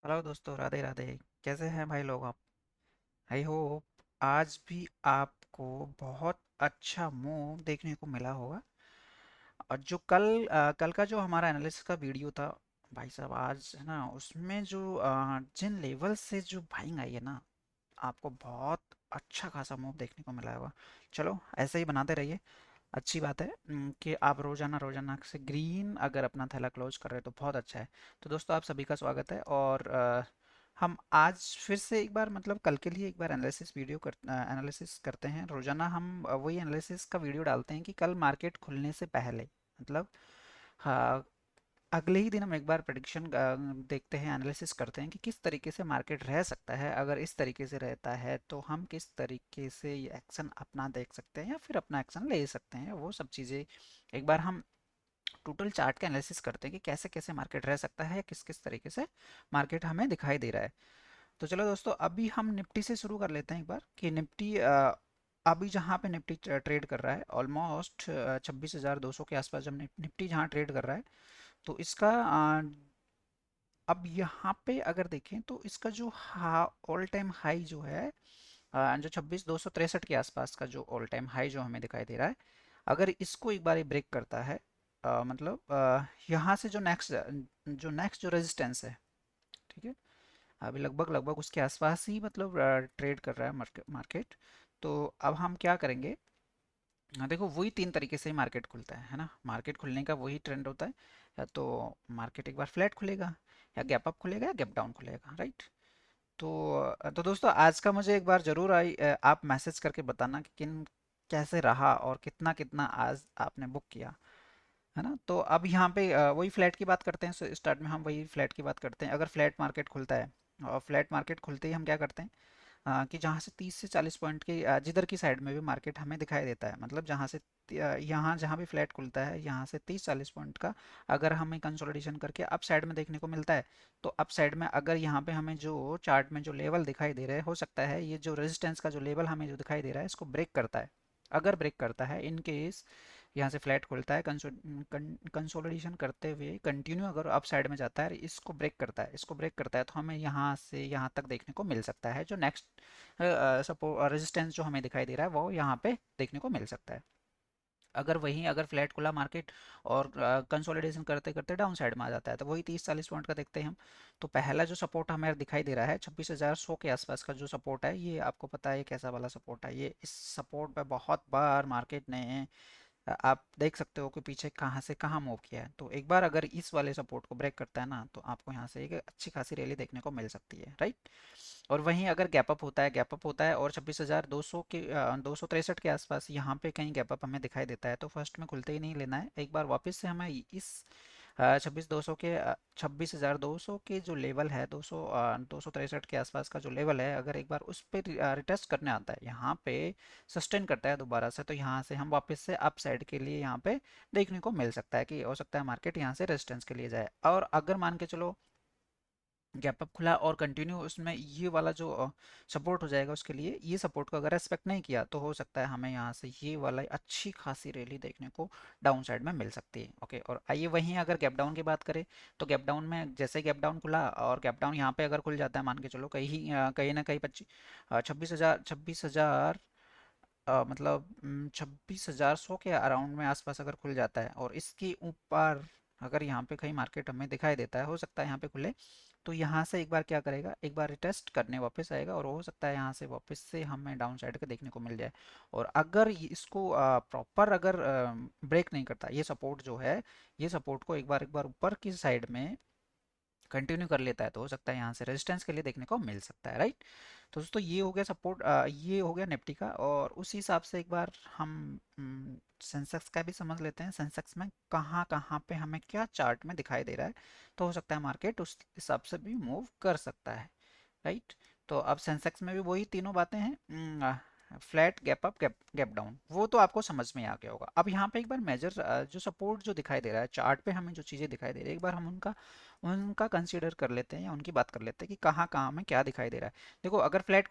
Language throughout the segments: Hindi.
हेलो दोस्तों, राधे राधे। कैसे हैं भाई लोग आप? आई होप आज भी आपको बहुत अच्छा मूव देखने को मिला होगा। और जो कल का जो हमारा एनालिसिस का वीडियो था, भाई साहब आज है ना उसमें जो जिन लेवल से जो बाइंग आई है ना, आपको बहुत अच्छा खासा मूव देखने को मिला होगा। चलो ऐसे ही बनाते रहिए। अच्छी बात है कि आप रोजाना रोजाना से ग्रीन अगर अपना थैला क्लोज कर रहे हैं तो बहुत अच्छा है। तो दोस्तों आप सभी का स्वागत है। और हम आज फिर से एक बार मतलब कल के लिए एक बार एनालिसिस करते हैं। रोजाना हम वही एनालिसिस का वीडियो डालते हैं कि कल मार्केट खुलने से पहले मतलब हाँ, अगले ही दिन हम एक बार प्रेडिक्शन देखते हैं, एनालिसिस करते हैं कि किस तरीके से मार्केट रह सकता है। अगर इस तरीके से रहता है तो हम किस तरीके से ये एक्शन अपना देख सकते हैं या फिर अपना एक्शन ले सकते हैं, वो सब चीज़ें एक बार हम टोटल चार्ट का एनालिसिस करते हैं कि कैसे कैसे मार्केट रह सकता है या किस किस तरीके से मार्केट हमें दिखाई दे रहा है। तो चलो दोस्तों, अभी हम निफ्टी से शुरू कर लेते हैं एक बार कि निफ्टी अभी जहाँ पे निफ्टी ट्रेड कर रहा है ऑलमोस्ट 26,200 के आसपास जब निफ्टी जहाँ ट्रेड कर रहा है, तो इसका अब यहाँ पे अगर देखें तो इसका जो ऑल टाइम हाई जो है, जो 26,263 के आसपास का जो ऑल टाइम हाई जो हमें दिखाई दे रहा है, अगर इसको एक बार ब्रेक करता है, मतलब यहाँ से जो नेक्स्ट जो रेजिस्टेंस है, ठीक है, अभी लगभग लगभग उसके आसपास ही मतलब ट्रेड कर रहा है मार्केट। तो अब हम क्या करेंगे? हाँ देखो, वही तीन तरीके से ही मार्केट खुलता है ना। मार्केट खुलने का वही ट्रेंड होता है, या तो मार्केट एक बार फ्लैट खुलेगा, या गैप अप खुलेगा, या गैप डाउन खुलेगा, राइट। तो दोस्तों आज का मुझे एक बार जरूर आप मैसेज करके बताना कि किन कैसे रहा और कितना कितना आज आपने बुक किया, है ना। तो अब यहाँ पे वही फ्लैट की बात करते हैं। स्टार्ट में हम वही फ्लैट की बात करते हैं। अगर फ्लैट मार्केट खुलता है, और फ्लैट मार्केट खुलते ही हम क्या करते हैं, कि जहाँ से 30 से 40 पॉइंट के जिधर की साइड में भी मार्केट हमें दिखाई देता है, मतलब जहाँ से यहाँ जहाँ भी फ्लैट खुलता है यहाँ से 30-40 पॉइंट का अगर हमें कंसोलिडेशन करके अप साइड में देखने को मिलता है, तो अप साइड में अगर यहाँ पे हमें जो चार्ट में जो लेवल दिखाई दे रहे हैं, हो सकता है ये जो रेजिस्टेंस का जो लेवल हमें जो दिखाई दे रहा है इसको ब्रेक करता है। अगर ब्रेक करता है, इन केस यहाँ से फ्लैट खुलता है, कंसोलिडेशन करते हुए कंटिन्यू अगर अप साइड में जाता है, इसको ब्रेक करता है तो हमें यहाँ से यहाँ तक देखने को मिल सकता है। जो नेक्स्ट सपोर्ट रेजिस्टेंस जो हमें दिखाई दे रहा है वो यहाँ पे देखने को मिल सकता है। अगर फ्लैट खुला मार्केट और कंसोलिडेशन करते करते डाउन साइड में आ जाता है, तो वही 30-40 पॉइंट का देखते हैं हम। तो पहला जो सपोर्ट हमें दिखाई दे रहा है 26,100 के आसपास का जो सपोर्ट है, ये आपको पता है ये कैसा वाला सपोर्ट है। ये इस सपोर्ट पे बहुत बार मार्केट ने आप देख सकते हो कि पीछे कहाँ से कहाँ मूव किया है। तो एक बार अगर इस वाले सपोर्ट को ब्रेक करता है ना, तो आपको यहाँ से एक अच्छी खासी रैली देखने को मिल सकती है, राइट। और वहीं अगर गैप अप होता है और 26,200 के 263 के आसपास यहाँ पे कहीं गैप अप हमें दिखाई देता है, तो फर्स्ट में खुलते ही नहीं लेना है। एक बार वापस से हमें इस 26,200 के जो लेवल है, 263 के आसपास का जो लेवल है, अगर एक बार उस पर रिटेस्ट करने आता है, यहाँ पे सस्टेन करता है दोबारा से, तो यहाँ से हम वापस से अप साइड के लिए यहाँ पे देखने को मिल सकता है कि हो सकता है मार्केट यहाँ से रेजिस्टेंस के लिए जाए। और अगर मान के चलो गैप अप खुला और कंटिन्यू उसमें ये वाला जो सपोर्ट हो जाएगा, उसके लिए ये सपोर्ट को अगर रेस्पेक्ट नहीं किया, तो हो सकता है हमें यहाँ से ये वाला अच्छी खासी रैली देखने को डाउन साइड में मिल सकती है। ओके, और आइए वहीं अगर गैप डाउन की बात करें, तो गैप डाउन में जैसे गैप डाउन खुला और गैप डाउन यहाँ पे अगर खुल जाता है, मान के चलो कहीं ना कहीं 26,000 मतलब 26,100 के अराउंड में आसपास अगर खुल जाता है, और इसके ऊपर अगर यहाँ पे कहीं मार्केट हमें दिखाई देता है, हो सकता है यहाँ पे खुले, तो यहाँ से एक बार क्या करेगा, एक बार रिटेस्ट करने वापस आएगा, और हो सकता है यहाँ से वापस से हमें डाउन साइड का देखने को मिल जाए। और अगर इसको प्रॉपर अगर ब्रेक नहीं करता, ये सपोर्ट जो है, ये सपोर्ट को एक बार ऊपर की साइड में कंटिन्यू कर लेता है, तो हो सकता है यहाँ से रेजिस्टेंस के लिए देखने को मिल सकता है, राइट। तो दोस्तों ये हो गया सपोर्ट, ये हो गया निफ्टी का। और उसी हिसाब से एक बार हम सेंसेक्स का भी समझ लेते हैं। सेंसेक्स में कहाँ कहाँ पे हमें क्या चार्ट में दिखाई दे रहा है, तो हो सकता है मार्केट उस हिसाब से भी मूव कर सकता है, राइट। तो अब सेंसेक्स में भी वही तीनों बातें हैं, flat, gap up, gap gap down, वो तो आपको समझ में आ गया होगा। अब यहाँ पे एक बार मेजर जो सपोर्ट जो दिखाई दे रहा है चार्ट पे, हमें जो चीज़ें दिखाई दे रही है, एक बार हम उनका उनका कंसीडर कर लेते हैं या उनकी बात कर लेते हैं कि कहाँ कहाँ में क्या दिखाई दे रहा है। देखो, अगर फ्लैट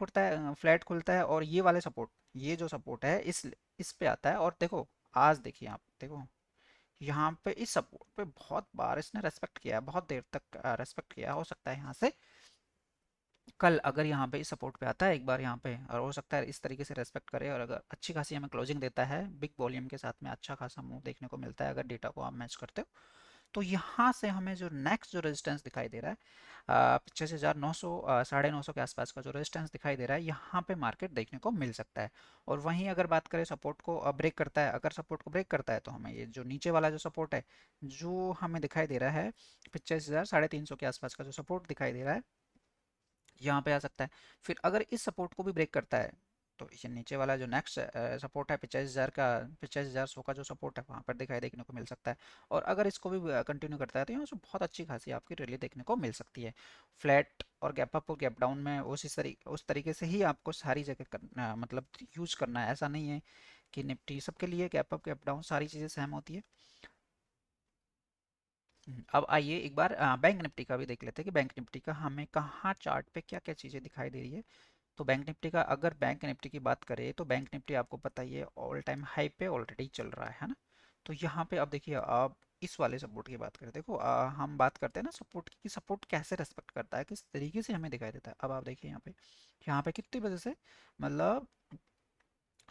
खुलता है और ये वाले सपोर्ट, ये जो सपोर्ट है इस पे आता है, और देखो आज देखिए, आप देखो यहाँ पे इस सपोर्ट पे बहुत बार इसने रेस्पेक्ट किया है, बहुत देर तक रेस्पेक्ट किया है। हो सकता है यहाँ से कल अगर यहाँ पे सपोर्ट पे आता है एक बार यहाँ पे, और हो सकता है इस तरीके से रेस्पेक्ट करे, और अगर अच्छी खासी हमें क्लोजिंग देता है बिग वॉल्यूम के साथ में, अच्छा खासा मूव देखने को मिलता है अगर डेटा को आप मैच करते हो, तो यहाँ से हमें जो नेक्स्ट जो रेजिस्टेंस दिखाई दे रहा है 25,900 950 के आसपास का जो रेजिस्टेंस दिखाई दे रहा है, यहाँ पे मार्केट देखने को मिल सकता है। और वहीं अगर बात करें सपोर्ट को ब्रेक करता है, अगर सपोर्ट को ब्रेक करता है तो हमें ये जो नीचे वाला जो सपोर्ट है जो हमें दिखाई दे रहा है 25,350 के आसपास का जो सपोर्ट दिखाई दे रहा है, यहाँ पे आ सकता है। फिर अगर इस सपोर्ट को भी ब्रेक करता है तो ये नीचे वाला जो नेक्स्ट सपोर्ट है 25,000 का, 25,100 का जो सपोर्ट है वहाँ पर दिखाई देखने को मिल सकता है। और अगर इसको भी कंटिन्यू करता है तो यहाँ से बहुत अच्छी खासी आपकी रैली देखने को मिल सकती है। फ्लैट और गैप अप और गैप डाउन में उस तरीके से ही आपको सारी जगह मतलब यूज करना है। ऐसा नहीं है कि निफ्टी सबके लिए गैप अप गैप डाउन सारी चीज़ें सेम होती है। अब आइए एक बार बैंक निफ्टी का भी देख लेते हैं कि बैंक निफ्टी का हमें कहाँ चार्ट पे क्या क्या चीज़ें दिखाई दे रही है। तो बैंक निफ्टी का अगर बैंक निफ्टी की बात करें तो बैंक निफ्टी आपको पता ही है ऑल टाइम हाई पे ऑलरेडी चल रहा है ना। तो यहाँ पे अब देखिए, अब इस वाले सपोर्ट की बात करें, देखो हम बात करते हैं ना सपोर्ट की, सपोर्ट कैसे रेस्पेक्ट करता है, किस तरीके से हमें दिखाई देता है। अब आप देखिए यहाँ पे कितनी बजे से, मतलब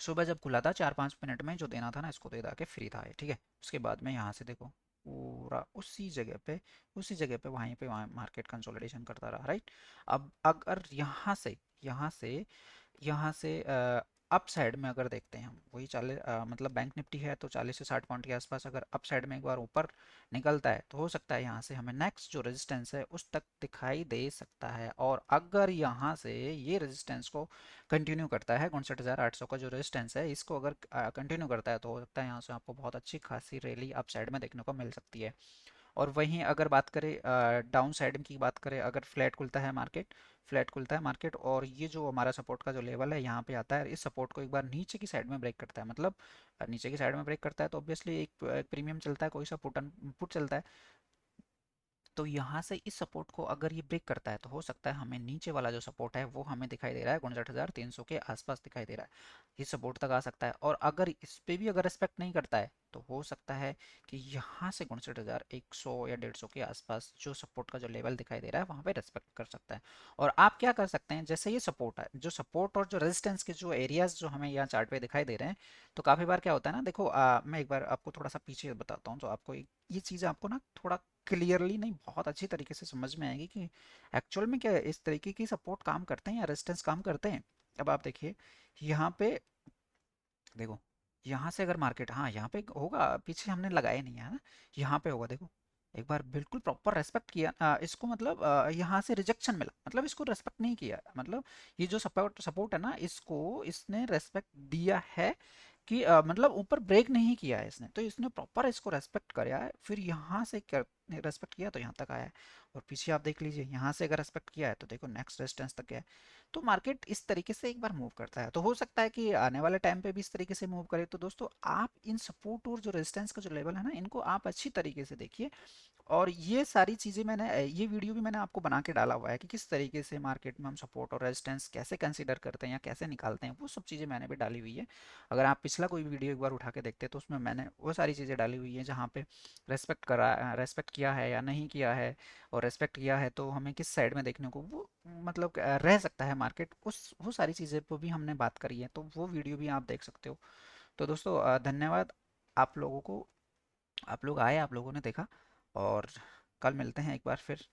सुबह जब खुला था 4-5 मिनट में जो देना था ना इसको दे दा के फ्री था ये, ठीक है। उसके बाद में यहाँ से देखो पूरा उसी जगह पे वहीं पे वहाँ मार्केट कंसोलिडेशन करता रहा, राइट। अब अगर यहाँ से अप साइड में अगर देखते हैं हम वही 40 मतलब बैंक निफ्टी है तो 40 से 60 पॉइंट के आसपास अगर अप साइड में एक बार ऊपर निकलता है तो हो सकता है यहाँ से हमें नेक्स्ट जो रेजिस्टेंस है उस तक दिखाई दे सकता है। और अगर यहाँ से ये रेजिस्टेंस को कंटिन्यू करता है 59,800 का जो रेजिस्टेंस है इसको अगर कंटिन्यू करता है तो हो सकता है यहाँ से आपको बहुत अच्छी खासी रैली अप साइड में देखने को मिल सकती है। और वहीं अगर बात करें डाउन साइड की बात करें, अगर फ्लैट खुलता है मार्केट और ये जो हमारा सपोर्ट का जो लेवल है यहाँ पे आता है, इस सपोर्ट को एक बार नीचे की साइड में ब्रेक करता है, मतलब नीचे की साइड में ब्रेक करता है तो ऑब्वियसली एक प्रीमियम चलता है, कोई सा पुट चलता है। तो यहाँ से इस सपोर्ट को अगर ये ब्रेक करता है तो हो सकता है हमें नीचे वाला जो सपोर्ट है वो हमें दिखाई दे रहा है 59,300 के आसपास दिखाई दे रहा है, ये सपोर्ट तक आ सकता है। और अगर इस पे भी अगर रिस्पेक्ट नहीं करता है तो हो सकता है कि यहाँ से 59,100 या 150 के आसपास जो सपोर्ट का जो लेवल दिखाई दे रहा है वहाँ पे रेस्पेक्ट कर सकता है। और आप क्या कर सकते हैं, जैसे ये सपोर्ट है, जो सपोर्ट और जो रेजिस्टेंस के जो एरियाज जो हमें यहाँ चार्ट पे दिखाई दे रहे हैं, तो काफ़ी बार क्या होता है ना, देखो मैं एक बार आपको थोड़ा सा पीछे बताता हूँ तो आपको ये चीज़ें आपको ना थोड़ा क्लियरली नहीं बहुत अच्छी तरीके से समझ में आएगी कि एक्चुअल में क्या इस तरीके की सपोर्ट काम करते हैं या रेजिस्टेंस काम करते हैं। अब आप देखिए यहाँ पे, देखो यहाँ से अगर मार्केट, हाँ यहाँ पे होगा, पीछे हमने लगाया नहीं है ना, यहाँ पे होगा देखो, एक बार बिल्कुल प्रॉपर रेस्पेक्ट किया इसको, मतलब यहाँ से रिजेक्शन मिला, मतलब इसको रेस्पेक्ट नहीं किया, मतलब ये जो सपोर्ट सपोर्ट है ना इसको इसने रेस्पेक्ट दिया है कि मतलब ऊपर ब्रेक नहीं किया है इसने, तो इसने प्रॉपर इसको रेस्पेक्ट किया है, फिर यहाँ से रेस्पेक्ट किया तो यहाँ तक आया है। और पीछे आप देख लीजिए यहाँ से अगर रेस्पेक्ट किया है तो देखो नेक्स्ट रेजिस्टेंस तक गया है। तो मार्केट इस तरीके से एक बार मूव करता है, तो हो सकता है कि आने वाले टाइम पे भी इस तरीके से मूव करे। तो दोस्तों आप इन सपोर्ट और जो रेजिस्टेंस का जो लेवल है ना इनको आप अच्छी तरीके से देखिए। और ये सारी चीज़ें मैंने ये वीडियो भी मैंने आपको बना के डाला हुआ है कि किस तरीके से मार्केट में हम सपोर्ट और रेजिस्टेंस कैसे कंसीडर करते हैं या कैसे निकालते हैं, वो सब चीज़ें मैंने भी डाली हुई है। अगर आप पिछला कोई वीडियो एक बार उठा के देखते हैं तो उसमें मैंने वो सारी चीज़ें डाली हुई है जहाँ पे रेस्पेक्ट किया है या नहीं किया है, और रेस्पेक्ट किया है तो हमें किस साइड में देखने को वो मतलब रह सकता है मार्केट, उस वो सारी चीज़ें पर भी हमने बात करी है, तो वो वीडियो भी आप देख सकते हो। तो दोस्तों धन्यवाद आप लोगों को, आप लोग आए, आप लोगों ने देखा, और कल मिलते हैं एक बार फिर